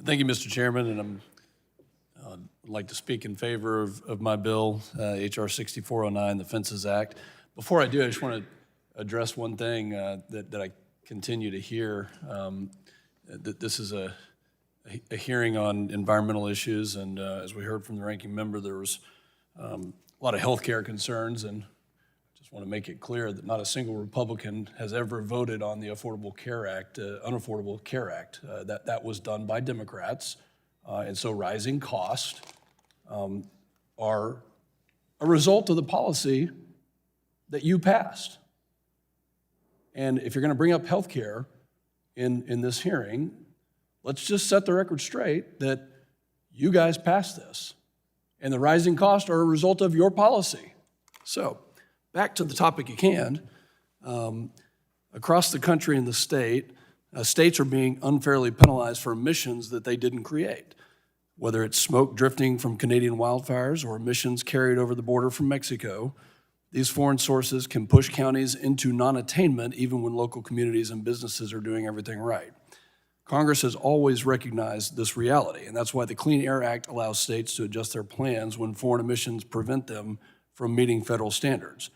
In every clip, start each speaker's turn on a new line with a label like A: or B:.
A: Thank you, Mr. Chairman, and I'd like to speak in favor of my bill, H.R. 6409, the Fences Act. Before I do, I just want to address one thing that I continue to hear. That this is a hearing on environmental issues, and as we heard from the ranking member, there was a lot of healthcare concerns, and just want to make it clear that not a single Republican has ever voted on the Affordable Care Act, Unaffordable Care Act. That was done by Democrats, and so rising costs are a result of the policy that you passed. And if you're going to bring up health care in this hearing, let's just set the record straight that you guys passed this, and the rising costs are a result of your policy. So, back to the topic at hand. Across the country and the state, states are being unfairly penalized for emissions that they didn't create, whether it's smoke drifting from Canadian wildfires or emissions carried over the border from Mexico. These foreign sources can push counties into non-attainment even when local communities and businesses are doing everything right. Congress has always recognized this reality, and that's why the Clean Air Act allows states to adjust their plans when foreign emissions prevent them from meeting federal standards.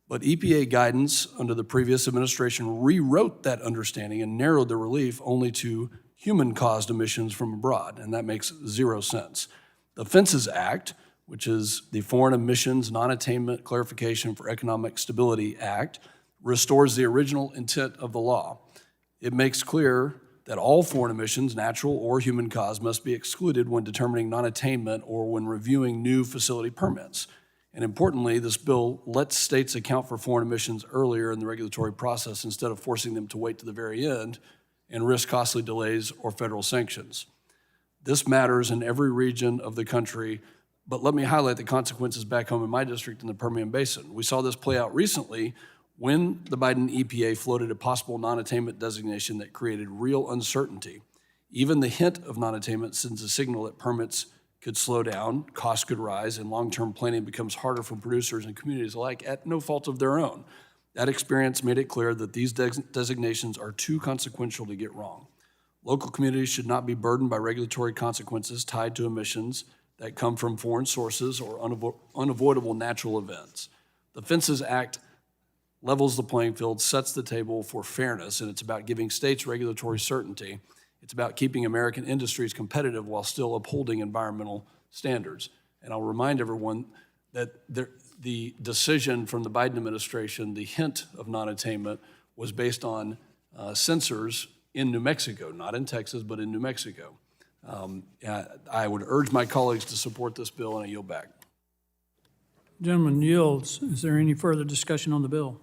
A: But EPA guidance under the previous administration rewrote that understanding and narrowed the relief only to human-caused emissions from abroad, and that makes zero sense. The FENCES Act, which is the Foreign Emissions Non-Attainment Clarification for Economic Stability Act, restores the original intent of the law. It makes clear that all foreign emissions, natural or human-caused, must be excluded when determining non-attainment or when reviewing new facility permits. And importantly, this bill lets states account for foreign emissions earlier in the regulatory process instead of forcing them to wait to the very end and risk costly delays or federal sanctions. This matters in every region of the country, but let me highlight the consequences back home in my district in the Permian Basin. We saw this play out recently when the Biden EPA floated a possible non-attainment designation that created real uncertainty. Even the hint of non-attainment sends a signal that permits could slow down, costs could rise, and long-term planning becomes harder for producers and communities alike at no fault of their own. That experience made it clear that these designations are too consequential to get wrong. Local communities should not be burdened by regulatory consequences tied to emissions that come from foreign sources or unavoidable natural events. The FENCES Act levels the playing field, sets the table for fairness, and it's about giving states regulatory certainty. It's about keeping American industries competitive while still upholding environmental standards. And I'll remind everyone that the decision from the Biden administration, the hint of non-attainment, was based on sensors in New Mexico, not in Texas, but in New Mexico. I would urge my colleagues to support this bill, and I yield back.
B: Gentleman yields. Is there any further discussion on the bill?